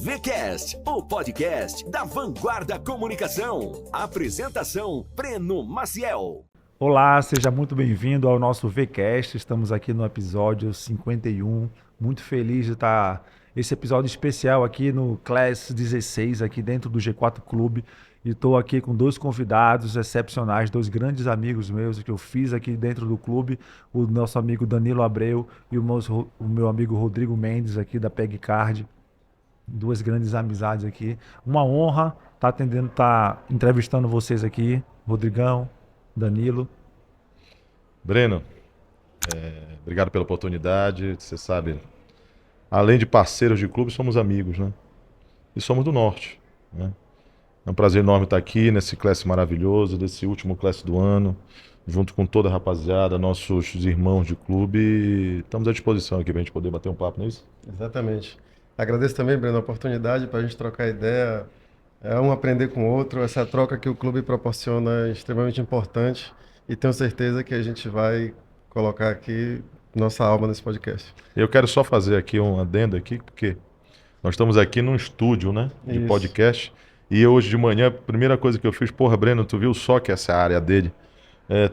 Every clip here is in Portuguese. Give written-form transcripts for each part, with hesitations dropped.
VCast, o podcast da Vanguarda Comunicação. Apresentação, Breno Maciel. Olá, seja muito bem-vindo ao nosso VCast. Estamos aqui no episódio 51. Muito feliz de estar esse episódio especial aqui no Class 16, aqui dentro do G4 Clube. E estou aqui com dois convidados excepcionais, dois grandes amigos meus que eu fiz aqui dentro do clube, o nosso amigo Danilo Abreu e o meu amigo Rodrigo Mendes aqui da PEG Card. Duas grandes amizades aqui. Uma honra estar entrevistando vocês aqui, Rodrigão, Danilo. Breno, obrigado pela oportunidade. Você sabe, além de parceiros de clube, somos amigos, né? E somos do Norte, né? É um prazer enorme estar aqui nesse classe maravilhoso, desse último classe do ano, junto com toda a rapaziada, nossos irmãos de clube. E estamos à disposição aqui para a gente poder bater um papo, não é isso? Exatamente. Agradeço também, Breno, a oportunidade para a gente trocar ideia, um aprender com o outro. Essa troca que o clube proporciona é extremamente importante e tenho certeza que a gente vai colocar aqui nossa alma nesse podcast. Eu quero só fazer aqui um adendo aqui, porque nós estamos aqui num estúdio, né, de Isso. podcast, e hoje de manhã a primeira coisa que eu fiz, porra, Breno, tu viu só que essa é a área dele?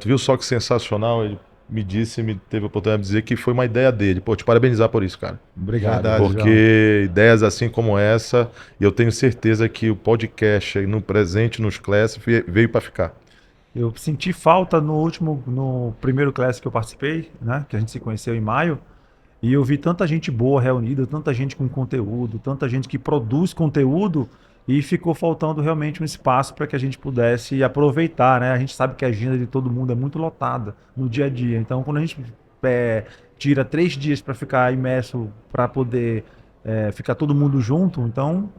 Tu viu só que sensacional? Ele me teve a oportunidade de dizer que foi uma ideia dele. Pô, te parabenizar por isso, cara. Obrigado. Verdade, Porque ideias assim como essa, eu tenho certeza que o podcast no presente, nos Class, veio para ficar. Eu senti falta no primeiro classe que eu participei, né? Que a gente se conheceu em maio, e eu vi tanta gente boa reunida, tanta gente com conteúdo, tanta gente que produz conteúdo, e ficou faltando realmente um espaço para que a gente pudesse aproveitar, né? A gente sabe que a agenda de todo mundo é muito lotada no dia a dia, então quando a gente tira 3 dias para ficar imerso, para poder ficar todo mundo junto, então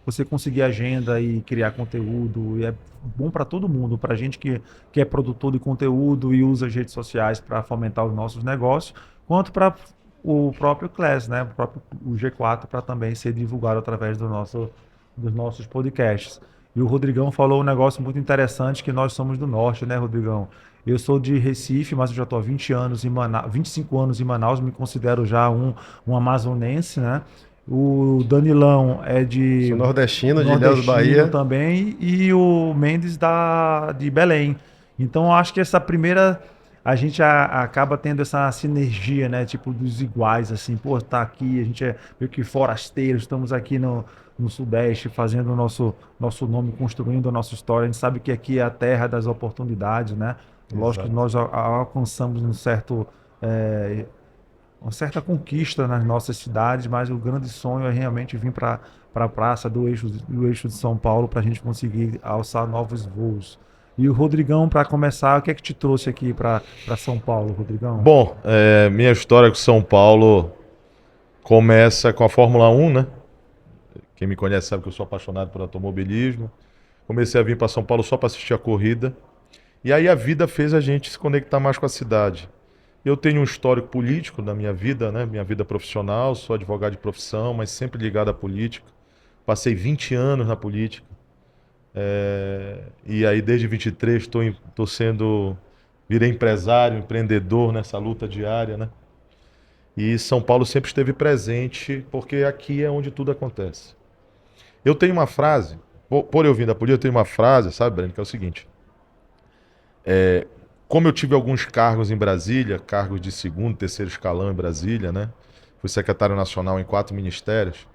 você conseguir agenda e criar conteúdo, e é bom para todo mundo, para a gente que é produtor de conteúdo e usa as redes sociais para fomentar os nossos negócios, quanto para o próprio Class, né? O G4, para também ser divulgado através dos nossos podcasts. E o Rodrigão falou um negócio muito interessante, que nós somos do Norte, né, Rodrigão? Eu sou de Recife, mas eu já estou há 25 anos em Manaus, me considero já um amazonense, né? O Danilão é Sou nordestino, de Ilhéus, Bahia. também, e o Mendes de Belém. Então, eu acho que essa primeira, a gente acaba tendo essa sinergia, né? Tipo, dos iguais, assim, pô, tá aqui, a gente é meio que forasteiro, estamos aqui no Sudeste fazendo o nosso nome, construindo a nossa história. A gente sabe que aqui é a terra das oportunidades, né? Lógico que nós alcançamos uma certa conquista nas nossas cidades, mas o grande sonho é realmente vir para a praça do eixo de São Paulo, para a gente conseguir alçar novos voos. E o Rodrigão, para começar, o que é que te trouxe aqui para São Paulo, Rodrigão? Bom, minha história com São Paulo começa com a Fórmula 1, né? Quem me conhece sabe que eu sou apaixonado por automobilismo. Comecei a vir para São Paulo só para assistir a corrida. E aí a vida fez a gente se conectar mais com a cidade. Eu tenho um histórico político na minha vida, né? Minha vida profissional, sou advogado de profissão, mas sempre ligado à política. Passei 20 anos na política. E aí desde 23 virei empresário, empreendedor nessa luta diária, né? E São Paulo sempre esteve presente, porque aqui é onde tudo acontece. Eu tenho uma frase, por eu vir da política, eu tenho uma frase, sabe, Breno, que é o seguinte. Como eu tive alguns cargos em Brasília, cargos de segundo, terceiro escalão em Brasília, né? Fui secretário nacional em 4 ministérios.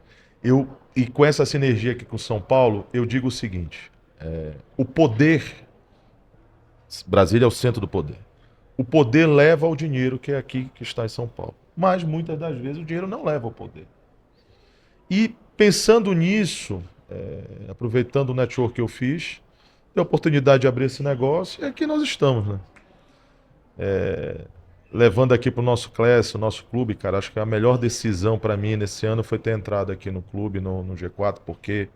E com essa sinergia aqui com São Paulo, eu digo o seguinte: o poder, Brasília é o centro do poder. O poder leva ao dinheiro que é aqui que está em São Paulo. Mas muitas das vezes o dinheiro não leva ao poder. E pensando nisso, aproveitando o network que eu fiz, dei a oportunidade de abrir esse negócio e aqui nós estamos, né? Levando aqui para o nosso class, o nosso clube, cara, acho que a melhor decisão para mim nesse ano foi ter entrado aqui no clube, no G4, porque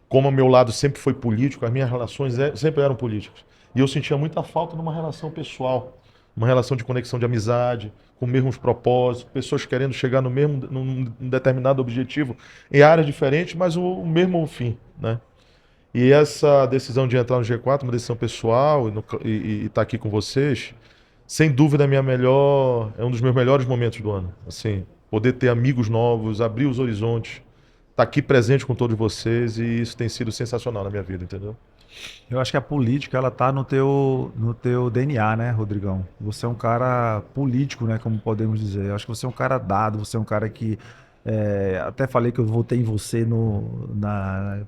como o meu lado sempre foi político, as minhas relações sempre eram políticas. E eu sentia muita falta numa relação pessoal, uma relação de conexão de amizade, com os mesmos propósitos, pessoas querendo chegar num determinado objetivo em áreas diferentes, mas o mesmo fim, né? E essa decisão de entrar no G4, uma decisão pessoal, e estar aqui com vocês, sem dúvida é um dos meus melhores momentos do ano. Assim, poder ter amigos novos, abrir os horizontes, estar aqui presente com todos vocês e isso tem sido sensacional na minha vida, entendeu? Eu acho que a política, ela tá no teu DNA, né, Rodrigão? Você é um cara político, né, como podemos dizer. Eu acho que você é um cara dado, você é um cara que... até falei que eu votei em você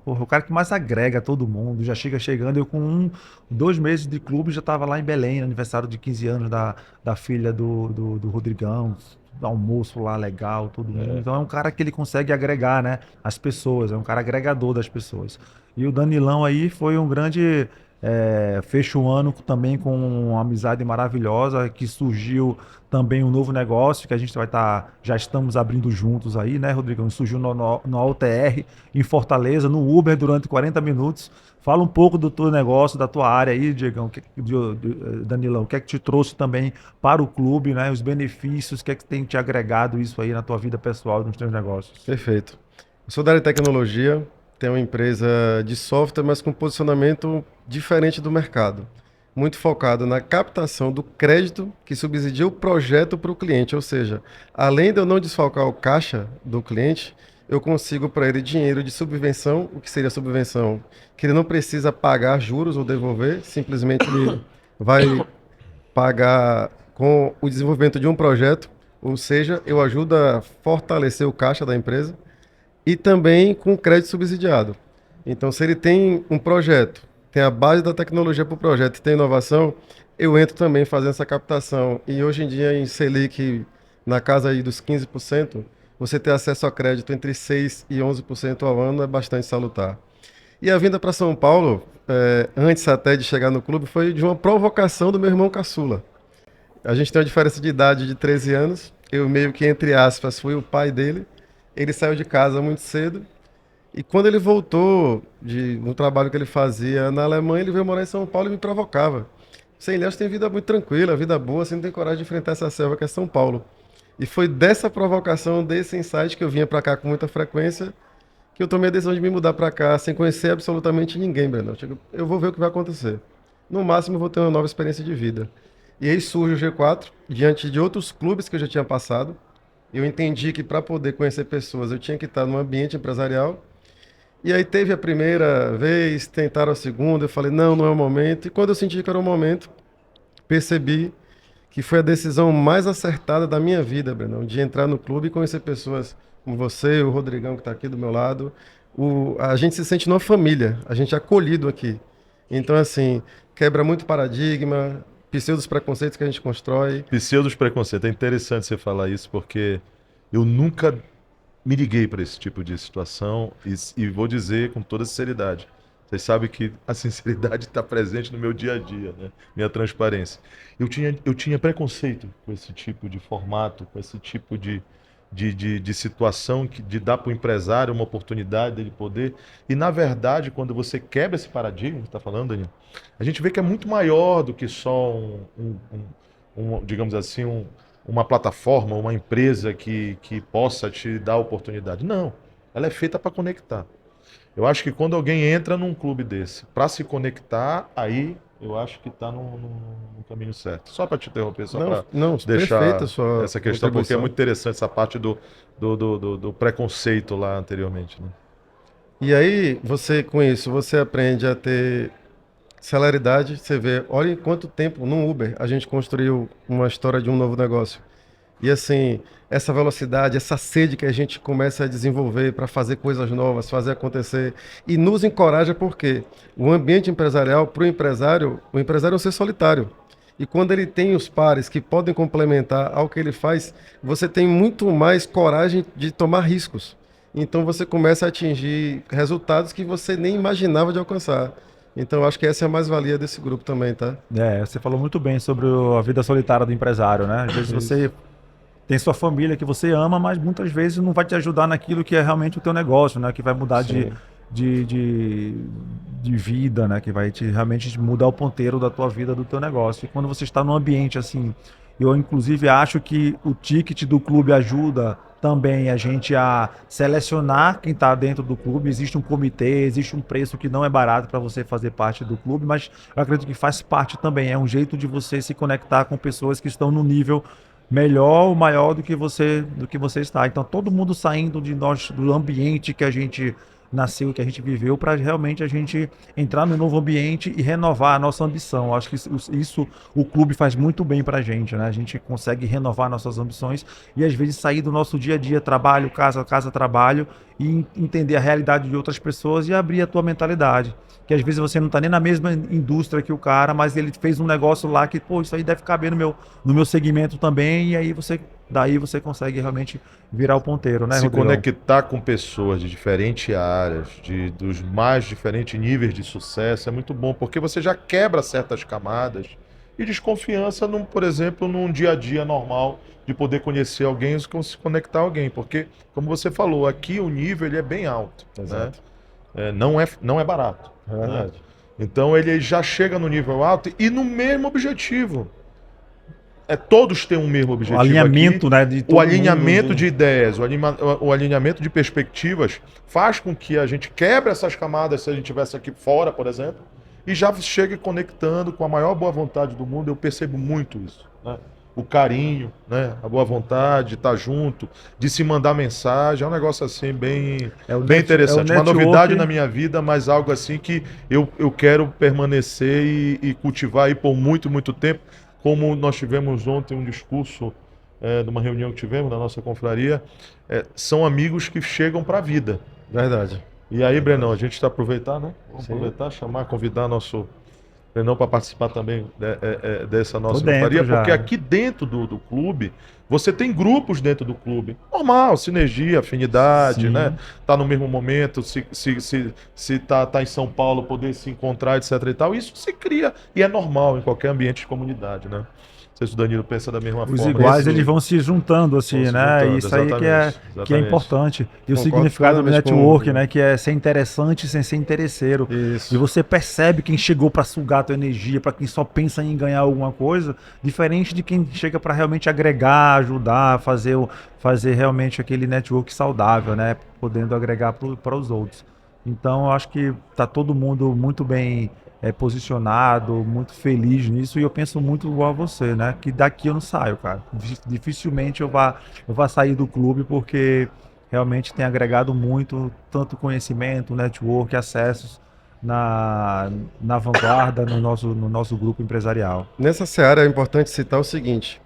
Porra, o cara que mais agrega todo mundo. Já chegando, eu com 2 meses de clube já tava lá em Belém, no aniversário de 15 anos da filha do Rodrigão. Almoço lá legal, todo mundo. Então é um cara que ele consegue agregar, né, as pessoas, é um cara agregador das pessoas. E o Danilão aí foi um grande... fecha o ano também com uma amizade maravilhosa, que surgiu também um novo negócio que a gente já estamos abrindo juntos aí, né, Rodrigão? Surgiu no OTR em Fortaleza, no Uber, durante 40 minutos. Fala um pouco do teu negócio, da tua área aí, Diegão, Danilão, o que é que te trouxe também para o clube, né? Os benefícios, o que é que tem te agregado isso aí na tua vida pessoal e nos teus negócios? Perfeito. Eu sou da área de tecnologia, tenho uma empresa de software, mas com posicionamento diferente do mercado. Muito focado na captação do crédito que subsidia o projeto para o cliente. Ou seja, além de eu não desfalcar o caixa do cliente, eu consigo para ele dinheiro de subvenção. O que seria subvenção? Que ele não precisa pagar juros ou devolver, simplesmente ele vai pagar com o desenvolvimento de um projeto. Ou seja, eu ajudo a fortalecer o caixa da empresa e também com crédito subsidiado. Então, se ele tem um projeto, tem a base da tecnologia para o projeto e tem inovação, eu entro também fazendo essa captação. E hoje em dia, em Selic, na casa aí dos 15%, você ter acesso a crédito entre 6% e 11% ao ano é bastante salutar. E a vinda para São Paulo, antes até de chegar no clube, foi de uma provocação do meu irmão caçula. A gente tem uma diferença de idade de 13 anos, eu meio que, entre aspas, fui o pai dele. Ele saiu de casa muito cedo e quando ele voltou no trabalho que ele fazia na Alemanha, ele veio morar em São Paulo e me provocava. Sem Ilhéus tem vida muito tranquila, vida boa, você não tem coragem de enfrentar essa selva que é São Paulo. E foi dessa provocação, desse insight que eu vinha para cá com muita frequência, que eu tomei a decisão de me mudar para cá sem conhecer absolutamente ninguém, Breno. Eu vou ver o que vai acontecer. No máximo eu vou ter uma nova experiência de vida. E aí surge o G4, diante de outros clubes que eu já tinha passado. Eu entendi que para poder conhecer pessoas eu tinha que estar num ambiente empresarial. E aí teve a primeira vez, tentaram a segunda, eu falei, não é o momento. E quando eu senti que era o momento, percebi que foi a decisão mais acertada da minha vida, Breno, de entrar no clube e conhecer pessoas como você, o Rodrigão que está aqui do meu lado. A gente se sente numa família, a gente é acolhido aqui. Então, assim, quebra muito paradigma, pseudos preconceitos que a gente constrói. Pseudos preconceitos. É interessante você falar isso, porque eu nunca me liguei para esse tipo de situação e vou dizer com toda sinceridade. Vocês sabem que a sinceridade está presente no meu dia a dia, né? Minha transparência. Eu tinha preconceito com esse tipo de formato, com esse tipo de situação de dar para o empresário uma oportunidade dele poder. E, na verdade, quando você quebra esse paradigma que você está falando, Daniel, a gente vê que é muito maior do que só digamos assim, uma plataforma, uma empresa que possa te dar oportunidade. Não, ela é feita para conectar. Eu acho que quando alguém entra num clube desse para se conectar, aí eu acho que está no caminho certo. Só para te interromper, só para deixar essa questão, porque é muito interessante essa parte do preconceito lá anteriormente, né? E aí, com isso, você aprende a ter celeridade. Você vê, olha em quanto tempo no Uber a gente construiu uma história de um novo negócio. E assim, essa velocidade, essa sede que a gente começa a desenvolver para fazer coisas novas, fazer acontecer. E nos encoraja porque o ambiente empresarial, para o empresário é um ser solitário. E quando ele tem os pares que podem complementar ao que ele faz, você tem muito mais coragem de tomar riscos. Então você começa a atingir resultados que você nem imaginava de alcançar. Então acho que essa é a mais-valia desse grupo também, tá? Você falou muito bem sobre a vida solitária do empresário, né? Às vezes você tem sua família que você ama, mas muitas vezes não vai te ajudar naquilo que é realmente o teu negócio, né? Que vai mudar de vida, né? Que vai realmente mudar o ponteiro da tua vida, do teu negócio. E quando você está num ambiente assim, eu inclusive acho que o ticket do clube ajuda também a gente a selecionar quem está dentro do clube. Existe um comitê, existe um preço que não é barato para você fazer parte do clube, mas eu acredito que faz parte também. É um jeito de você se conectar com pessoas que estão no nível melhor ou maior do que você está. Então todo mundo saindo do ambiente que a gente nasceu, que a gente viveu, para realmente a gente entrar no novo ambiente e renovar a nossa ambição. Eu acho que isso o clube faz muito bem para a gente, né? A gente consegue renovar nossas ambições e às vezes sair do nosso dia a dia, trabalho, casa, trabalho, e entender a realidade de outras pessoas e abrir a tua mentalidade. Que às vezes você não está nem na mesma indústria que o cara, mas ele fez um negócio lá que, pô, isso aí deve caber no meu segmento também, e aí daí você consegue realmente virar o ponteiro, né, Se Rodrigão? conectar com pessoas de diferentes áreas, dos mais diferentes níveis de sucesso, é muito bom, porque você já quebra certas camadas e desconfiança, por exemplo, num dia a dia normal, de poder conhecer alguém ou se conectar a alguém, porque, como você falou, aqui o nível ele é bem alto, né? Não é barato. É verdade. Né? Então ele já chega no nível alto e no mesmo objetivo. Todos têm um mesmo objetivo. O alinhamento, aqui. né, de todo O alinhamento mundo, de ideias, o alinhamento de perspectivas faz com que a gente quebre essas camadas se a gente estivesse aqui fora, por exemplo, e já chegue conectando com a maior boa vontade do mundo. Eu percebo muito isso, né? O carinho, né? A boa vontade de estar junto, de se mandar mensagem, é um negócio assim bem interessante. Uma novidade na minha vida, mas algo assim que eu quero permanecer e cultivar aí por muito, muito tempo. Como nós tivemos ontem um discurso de uma reunião que tivemos na nossa confraria, são amigos que chegam para a vida. Verdade. E aí, Brenão, a gente está aproveitar, né? Vamos Sim. aproveitar, convidar nosso Brenão para participar também dessa nossa dentro confraria, já. porque aqui dentro do clube, você tem grupos dentro do clube. Normal, sinergia, afinidade, Sim. né? Tá no mesmo momento, se tá em São Paulo, poder se encontrar, etc e tal. Isso se cria e é normal em qualquer ambiente de comunidade, né? Não sei se o Danilo pensa da mesma Os forma. iguais, Isso- eles vão se juntando, assim, Vão se né? juntando, Isso aí que é exatamente. importante. E o Concordo significado do plenamente com network, o- né? Que é ser interessante sem ser interesseiro. Isso. E você percebe quem chegou para sugar a tua energia, para quem só pensa em ganhar alguma coisa, diferente de quem chega para realmente agregar, ajudar, fazer realmente aquele network saudável, né? Podendo agregar para os outros. Então, eu acho que tá todo mundo muito bem posicionado, muito feliz nisso, e eu penso muito igual a você, né? Que daqui eu não saio, cara. Dificilmente eu vá sair do clube, porque realmente tem agregado muito, tanto conhecimento, network, acessos na vanguarda, no nosso grupo empresarial. Nessa seara é importante citar o seguinte: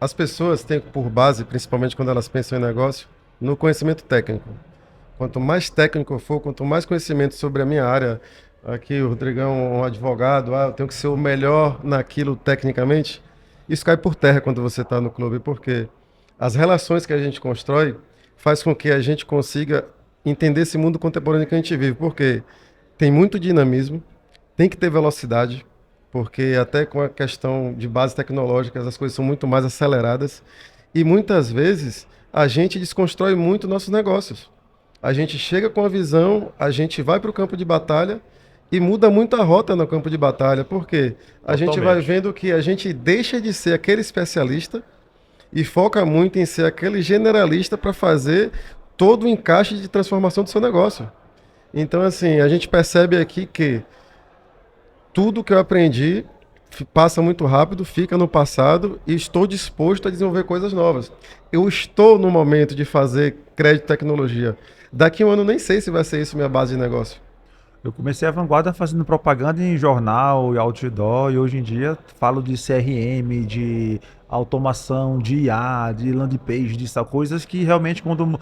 as pessoas têm por base, principalmente quando elas pensam em negócio, no conhecimento técnico. Quanto mais técnico eu for, quanto mais conhecimento sobre a minha área, aqui o Rodrigão, um advogado, eu tenho que ser o melhor naquilo tecnicamente, isso cai por terra quando você está no clube, porque as relações que a gente constrói faz com que a gente consiga entender esse mundo contemporâneo que a gente vive, porque tem muito dinamismo, tem que ter velocidade, porque até com a questão de bases tecnológicas as coisas são muito mais aceleradas e muitas vezes a gente desconstrói muito nossos negócios. A gente chega com a visão, a gente vai para o campo de batalha e muda muito a rota no campo de batalha, porque a gente vai vendo que a gente deixa de ser aquele especialista e foca muito em ser aquele generalista para fazer todo o encaixe de transformação do seu negócio. Então, assim, a gente percebe aqui que tudo que eu aprendi passa muito rápido, fica no passado e estou disposto a desenvolver coisas novas. Eu estou no momento de fazer crédito e tecnologia. Daqui a um ano nem sei se vai ser isso minha base de negócio. Eu comecei a vanguarda fazendo propaganda em jornal e outdoor, e hoje em dia falo de CRM, de automação, de IA, de landing page, coisas que realmente quando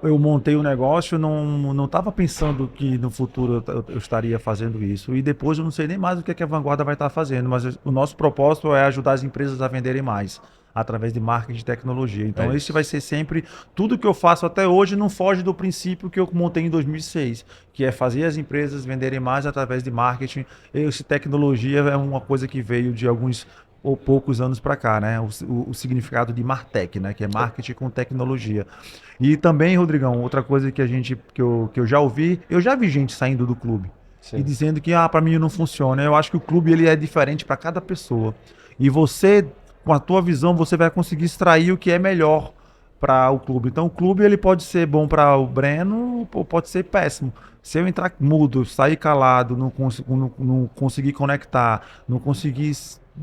eu montei o negócio não estava pensando que no futuro eu estaria fazendo isso. E depois eu não sei nem mais o que a vanguarda vai estar fazendo, mas o nosso propósito é ajudar as empresas a venderem mais através de marketing e tecnologia. Então esse vai ser sempre, tudo que eu faço até hoje não foge do princípio que eu montei em 2006, que é fazer as empresas venderem mais através de marketing. Esse tecnologia é uma coisa que veio de alguns ou poucos anos para cá, né? O significado de Martech, né? Que é marketing com tecnologia. E também, Rodrigão, outra coisa que eu já ouvi, eu já vi gente saindo do clube. Sim. E dizendo que para mim não funciona. Eu acho que o clube ele é diferente para cada pessoa. E você, com a tua visão, você vai conseguir extrair o que é melhor para o clube. Então o clube ele pode ser bom para o Breno ou pode ser péssimo. Se eu entrar mudo, sair calado, não conseguir conectar, não conseguir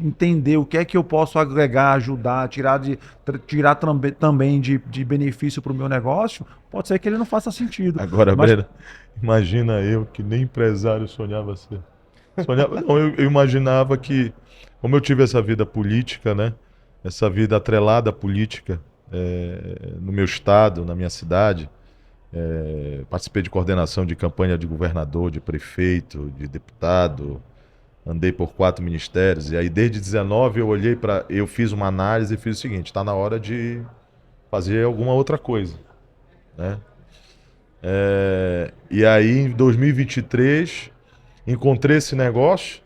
entender o que é que eu posso agregar, ajudar, tirar também de benefício para o meu negócio, pode ser que ele não faça sentido. Agora, Mas Breno, imagina eu que nem empresário sonhava ser. Não, eu imaginava que, como eu tive essa vida política, né? Essa vida atrelada à política, no meu estado, na minha cidade, participei de coordenação de campanha de governador, de prefeito, de deputado, andei por 4 ministérios, e aí desde 19 eu fiz uma análise e fiz o seguinte: está na hora de fazer alguma outra coisa, né? E aí em 2023 encontrei esse negócio,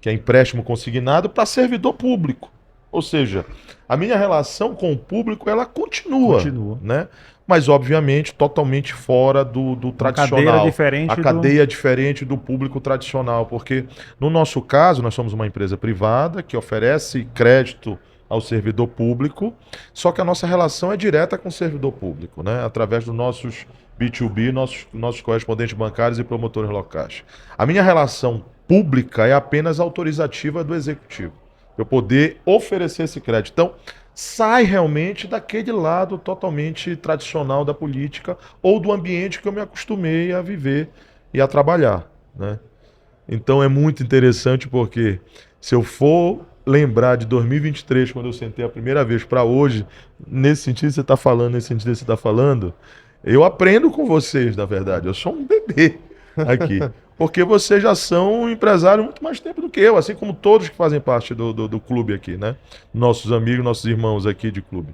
que é empréstimo consignado para servidor público. Ou seja, a minha relação com o público, ela continua. Né? Mas, obviamente, totalmente fora do tradicional. A cadeia diferente do público tradicional. Porque, no nosso caso, nós somos uma empresa privada que oferece crédito ao servidor público, só que a nossa relação é direta com o servidor público, né? Através dos nossos B2B, nossos correspondentes bancários e promotores locais. A minha relação pública é apenas autorizativa do executivo. Eu poder oferecer esse crédito. Então, sai realmente daquele lado totalmente tradicional da política ou do ambiente que eu me acostumei a viver e a trabalhar, né? Então, é muito interessante porque se eu for lembrar de 2023, quando eu sentei a primeira vez, para hoje, nesse sentido que você está falando, eu aprendo com vocês, na verdade. Eu sou um bebê aqui. Porque vocês já são empresários muito mais tempo do que eu, assim como todos que fazem parte do clube aqui, né? Nossos amigos, nossos irmãos aqui de clube.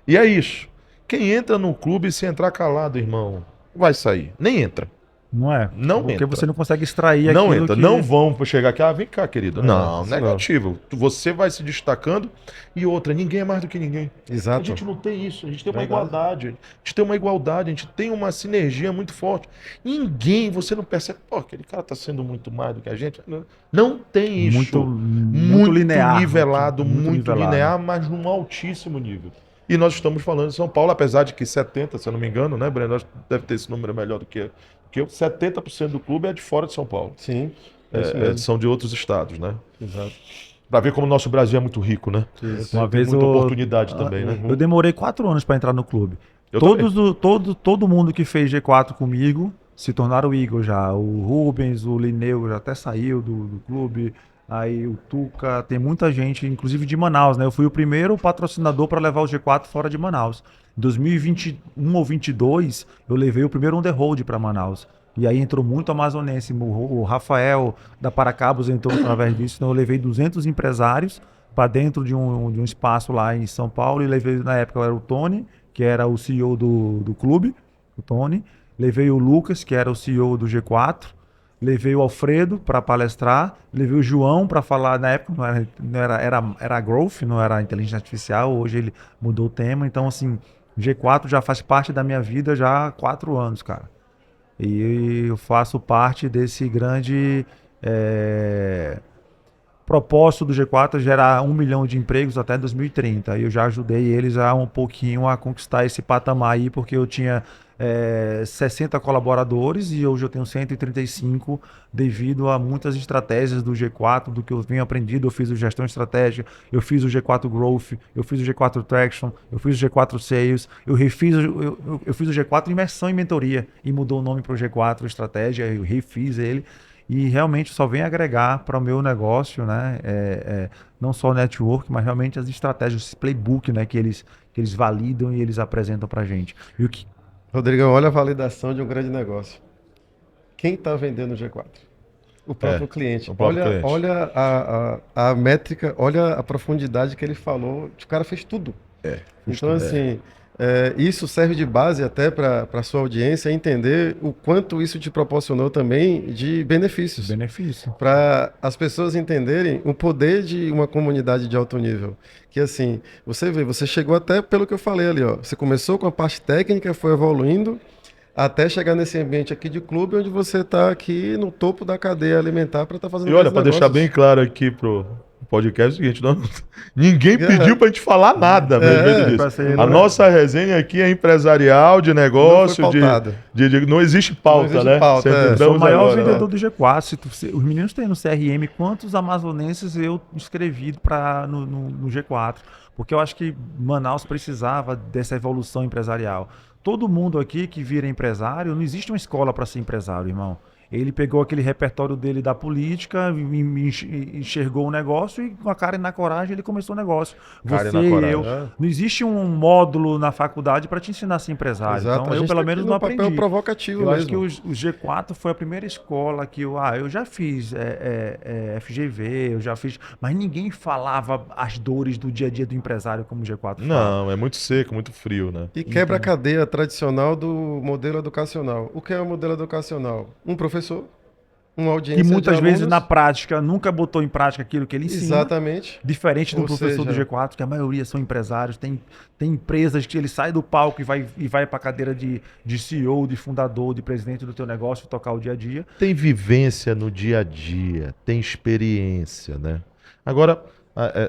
E é isso. Quem entra no clube, se entrar calado, irmão, vai sair. Nem entra. Não é? Não porque entra. Você não consegue extrair não aquilo entra. que... Não vão chegar aqui, vem cá, querido. Não, negativo. Você vai se destacando e outra, ninguém é mais do que ninguém. Exato. A gente não tem isso, a gente tem uma igualdade. A gente tem uma sinergia muito forte. Ninguém, você não percebe, pô, aquele cara tá sendo muito mais do que a gente. Não tem isso. Muito linear. Nivelado, muito linear, mas num altíssimo nível. E nós estamos falando de São Paulo, apesar de que 70%, se eu não me engano, né, Breno? Deve ter esse número melhor do que eu. Porque 70% do clube é de fora de São Paulo. Sim. São de outros estados, né? Exato. Para ver como o nosso Brasil é muito rico, né? Uma vez muita oportunidade também, né? Eu demorei 4 anos para entrar no clube. Eu Todo mundo que fez G4 comigo se tornaram Eagle já. O Rubens, o Lineu já até saiu do clube. Aí o Tuca, tem muita gente, inclusive de Manaus, né? Eu fui o primeiro patrocinador para levar o G4 fora de Manaus. Em 2021 ou 2022, eu levei o primeiro on the road para Manaus. E aí entrou muito amazonense. O Rafael da Paracabos entrou através disso. Então eu levei 200 empresários para dentro de um espaço lá em São Paulo. E levei, na época, era o Tony, que era o CEO do clube, o Tony. Levei o Lucas, que era o CEO do G4. Levei o Alfredo para palestrar, levei o João para falar, na época era growth, não era inteligência artificial, hoje ele mudou o tema, então assim, o G4 já faz parte da minha vida já há 4 anos, cara. E eu faço parte desse grande propósito do G4, gerar 1 milhão de empregos até 2030. E eu já ajudei eles a um pouquinho a conquistar esse patamar aí, porque eu tinha 60 colaboradores e hoje eu tenho 135 devido a muitas estratégias do G4, do que eu venho aprendido. Eu fiz o Gestão Estratégica, eu fiz o G4 Growth, eu fiz o G4 Traction, eu fiz o G4 Sales, eu fiz o G4 Imersão e Mentoria e mudou o nome para o G4 Estratégia, eu refiz ele e realmente só vem agregar para o meu negócio, né? Não só o network, mas realmente as estratégias, esse playbook, né? que eles validam e eles apresentam para a gente. E o que Rodrigão, olha a validação de um grande negócio. Quem está vendendo o G4? O próprio cliente. Olha a métrica, olha a profundidade que ele falou. O cara fez tudo. Então, assim, isso serve de base até para a sua audiência entender o quanto isso te proporcionou também de benefícios. Para as pessoas entenderem o poder de uma comunidade de alto nível. Que assim, você chegou até pelo que eu falei ali, ó. Você começou com a parte técnica, foi evoluindo, até chegar nesse ambiente aqui de clube, onde você está aqui no topo da cadeia alimentar para estar fazendo. E olha, para deixar bem claro aqui pro podcast é o seguinte, ninguém pediu pra gente falar nada a respeito disso. A nossa resenha aqui é empresarial, de negócio, não existe pauta, né? Eu sou o maior vendedor do G4. Os meninos têm no CRM quantos amazonenses eu escrevi no G4. Porque eu acho que Manaus precisava dessa evolução empresarial. Todo mundo aqui que vira empresário, não existe uma escola para ser empresário, irmão. Ele pegou aquele repertório dele da política, enxergou o negócio e com a cara e na coragem ele começou o negócio. Você e eu. Não existe um módulo na faculdade para te ensinar a ser empresário. Exato. Então eu pelo menos não aprendi. Papel provocativo eu mesmo. acho que o G4 foi a primeira escola que eu já fiz FGV, eu já fiz, mas ninguém falava as dores do dia a dia do empresário como o G4 fala. Não, é muito seco, muito frio, né? E quebra a cadeia tradicional do modelo educacional. O que é o modelo educacional? Um professor, uma audiência que muitas de vezes alunos, na prática nunca botou em prática aquilo que ele ensina. Exatamente. Diferente do Ou professor seja, do G4, que a maioria são empresários, tem empresas que ele sai do palco e vai para a cadeira de CEO, de fundador, de presidente do teu negócio, tocar o dia a dia. Tem vivência no dia a dia, tem experiência, né? Agora,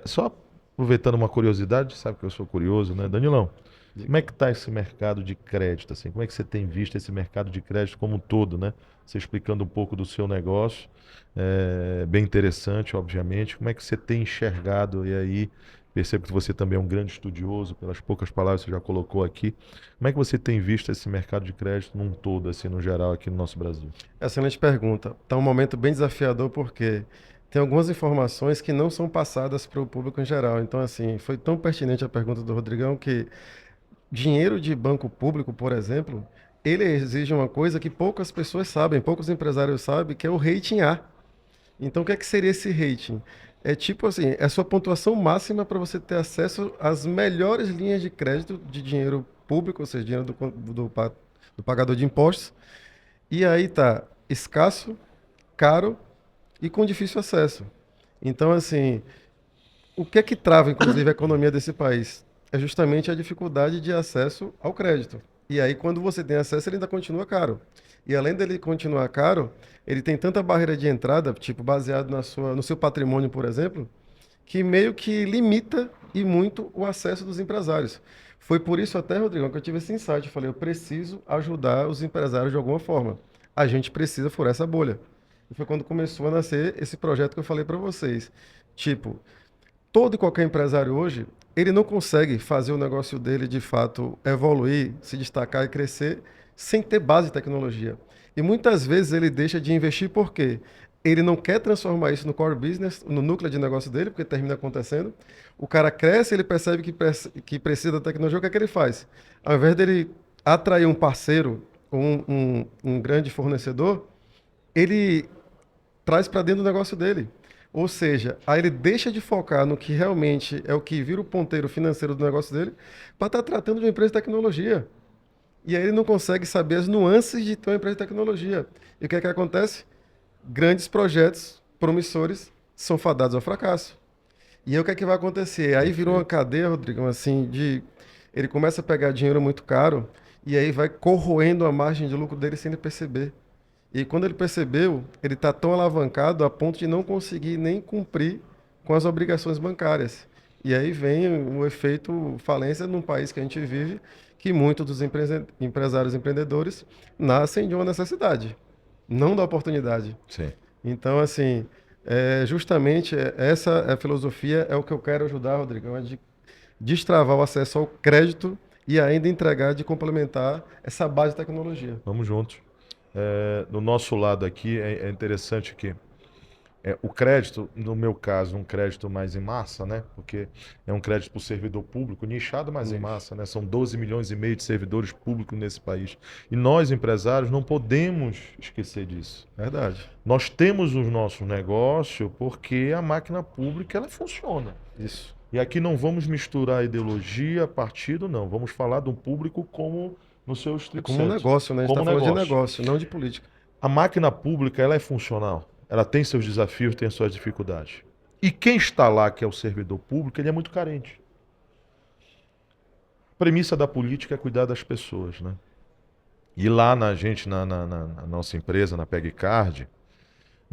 só aproveitando uma curiosidade, sabe que eu sou curioso, né, Danilão? Como é que está esse mercado de crédito? Assim? Como é que você tem visto esse mercado de crédito como um todo, né? Você explicando um pouco do seu negócio, bem interessante, obviamente. Como é que você tem enxergado, e aí percebo que você também é um grande estudioso, pelas poucas palavras que você já colocou aqui. Como é que você tem visto esse mercado de crédito num todo, assim, no geral, aqui no nosso Brasil? Excelente pergunta. Está um momento bem desafiador porque tem algumas informações que não são passadas para o público em geral. Então, assim, foi tão pertinente a pergunta do Rodrigão que dinheiro de banco público, por exemplo, ele exige uma coisa que poucas pessoas sabem, poucos empresários sabem, que é o rating A. Então, o que é que seria esse rating? É tipo assim, é a sua pontuação máxima para você ter acesso às melhores linhas de crédito de dinheiro público, ou seja, dinheiro do pagador de impostos. E aí tá escasso, caro e com difícil acesso. Então, assim, o que é que trava, inclusive, a economia desse país? É justamente a dificuldade de acesso ao crédito. E aí, quando você tem acesso, ele ainda continua caro. E além dele continuar caro, ele tem tanta barreira de entrada, tipo, baseado no seu patrimônio, por exemplo, que meio que limita e muito o acesso dos empresários. Foi por isso até, Rodrigo, que eu tive esse insight. Eu falei, eu preciso ajudar os empresários de alguma forma. A gente precisa furar essa bolha. E foi quando começou a nascer esse projeto que eu falei para vocês. Tipo, todo e qualquer empresário hoje, ele não consegue fazer o negócio dele, de fato, evoluir, se destacar e crescer sem ter base de tecnologia. E muitas vezes ele deixa de investir porque ele não quer transformar isso no core business, no núcleo de negócio dele, porque termina acontecendo. O cara cresce, ele percebe que precisa da tecnologia, o que é que ele faz? Ao invés dele atrair um parceiro, um grande fornecedor, ele traz para dentro do negócio dele. Ou seja, aí ele deixa de focar no que realmente é o que vira o ponteiro financeiro do negócio dele para estar tratando de uma empresa de tecnologia. E aí ele não consegue saber as nuances de ter uma empresa de tecnologia. E o que é que acontece? Grandes projetos promissores são fadados ao fracasso. E aí o que é que vai acontecer? Aí virou uma cadeia, Rodrigo, assim, ele começa a pegar dinheiro muito caro e aí vai corroendo a margem de lucro dele sem ele perceber. E quando ele percebeu, ele está tão alavancado a ponto de não conseguir nem cumprir com as obrigações bancárias. E aí vem o efeito falência num país que a gente vive, que muitos dos empresários empreendedores nascem de uma necessidade, não da oportunidade. Sim. Então, assim, justamente essa filosofia é o que eu quero ajudar, Rodrigo, é de destravar o acesso ao crédito e ainda entregar, de complementar essa base de tecnologia. Vamos juntos. Do nosso lado aqui, é interessante que o crédito, no meu caso, um crédito mais em massa, né? Porque é um crédito para o servidor público, nichado, mas em massa, né? São 12 milhões e meio de servidores públicos nesse país. E nós, empresários, não podemos esquecer disso. Verdade. Nós temos os nossos negócios porque a máquina pública, ela funciona. Isso. E aqui não vamos misturar ideologia, partido, não. Vamos falar do público como no seu estrito como um senso. negócio, né? A gente está falando de negócio, não de política. A máquina pública, ela é funcional. Ela tem seus desafios, tem suas dificuldades. E quem está lá, que é o servidor público, ele é muito carente. A premissa da política é cuidar das pessoas, né? E lá na nossa empresa, na PegCard,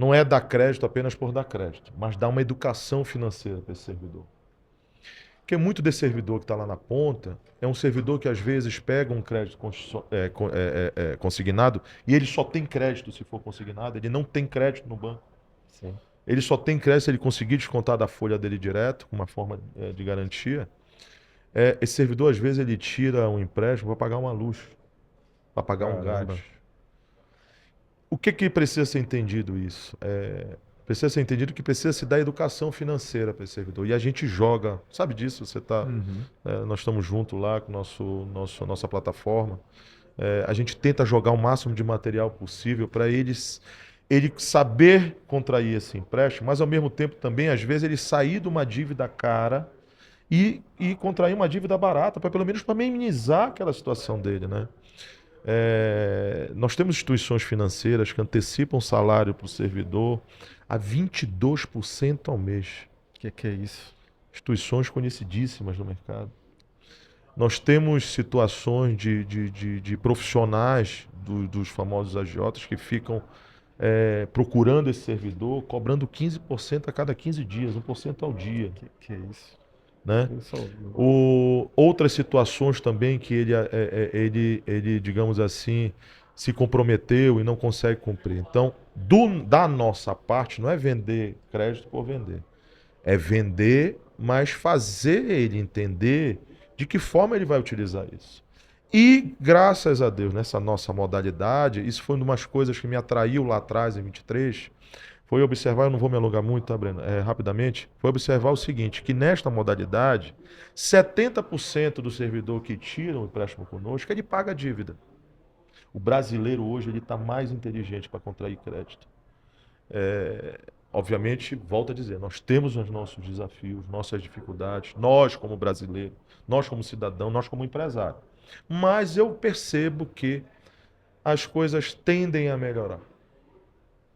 não é dar crédito apenas por dar crédito, mas dar uma educação financeira para esse servidor. Porque muito desse servidor que está lá na ponta é um servidor que às vezes pega um crédito consignado e ele só tem crédito se for consignado, ele não tem crédito no banco. Sim. Ele só tem crédito se ele conseguir descontar da folha dele direto, com uma forma de garantia. Esse servidor, às vezes, ele tira um empréstimo para pagar uma luz, para pagar um gás. O que precisa ser entendido isso? Precisa ser entendido que precisa se dar educação financeira para esse servidor. E a gente joga, sabe disso? Você tá, nós estamos juntos lá com nossa plataforma. A gente tenta jogar o máximo de material possível para ele saber contrair esse empréstimo, mas ao mesmo tempo também, às vezes, ele sair de uma dívida cara e contrair uma dívida barata, para pelo menos para minimizar aquela situação dele, né? Nós temos instituições financeiras que antecipam o salário para o servidor a 22% ao mês. Que é isso? Instituições conhecidíssimas no mercado. Nós temos situações de profissionais dos famosos agiotas que ficam procurando esse servidor, cobrando 15% a cada 15 dias, 1% ao dia. Que é isso? Né? Outras situações também que ele, digamos assim, se comprometeu e não consegue cumprir. Então, da nossa parte, não é vender crédito por vender. É vender, mas fazer ele entender de que forma ele vai utilizar isso. E, graças a Deus, nessa nossa modalidade, isso foi uma das coisas que me atraiu lá atrás, em 23, foi observar, eu não vou me alongar muito, tá, Breno? Rapidamente, foi observar o seguinte, que nesta modalidade, 70% do servidor que tira um empréstimo conosco, ele paga a dívida. O brasileiro hoje ele está mais inteligente para contrair crédito. Obviamente, volto a dizer, nós temos os nossos desafios, nossas dificuldades, nós como brasileiro, nós como cidadão, nós como empresário. Mas eu percebo que as coisas tendem a melhorar.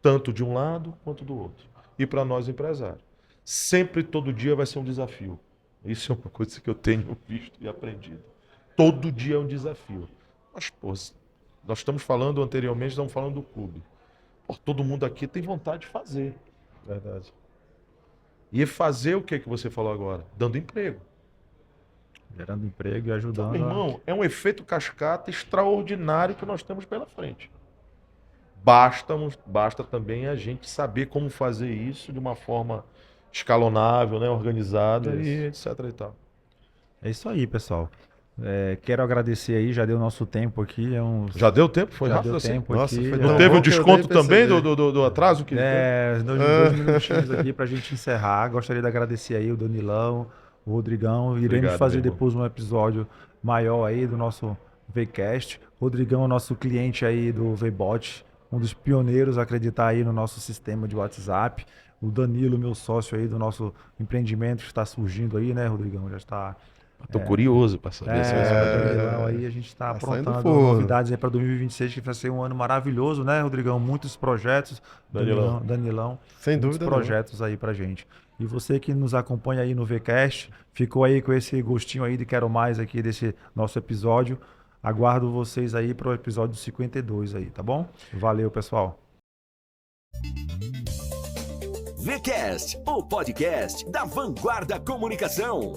Tanto de um lado quanto do outro. E para nós empresários. Sempre, todo dia vai ser um desafio. Isso é uma coisa que eu tenho visto e aprendido. Todo dia é um desafio. Mas, pô, nós estamos falando anteriormente, estamos falando do clube. Pô, todo mundo aqui tem vontade de fazer. Verdade. E fazer o que você falou agora? Dando emprego. Gerando emprego e ajudando. Então, meu irmão, é um efeito cascata extraordinário que nós temos pela frente. Basta também a gente saber como fazer isso de uma forma escalonável, né, organizada e etc. e tal. É isso aí, pessoal. Quero agradecer aí, já deu nosso tempo aqui. Já deu tempo? Foi já rápido deu assim? tempo Nossa, aqui. foi Não tão teve bom o que eu desconto nem também percebi. do atraso? Dois minutinhos aqui para a gente encerrar. Gostaria de agradecer aí o Danilão, o Rodrigão. Iremos Obrigado, fazer meu irmão. depois um episódio maior aí do nosso VCast. Rodrigão é nosso cliente aí do VBot, um dos pioneiros a acreditar aí no nosso sistema de WhatsApp. O Danilo, meu sócio aí do nosso empreendimento que está surgindo aí, né, Rodrigão? Já está... Estou curioso para saber se vai ser. Danilão aí a gente está Tá saindo aprontando forno. novidades aí para 2026, que vai ser um ano maravilhoso, né, Rodrigão? Muitos projetos. Danilão. Sem Muitos dúvida projetos aí pra gente. E você que nos acompanha aí no VCast, ficou aí com esse gostinho aí de quero mais aqui desse nosso episódio. Aguardo vocês aí para o episódio 52 aí, tá bom? Valeu, pessoal. VCast, o podcast da Vanguarda Comunicação.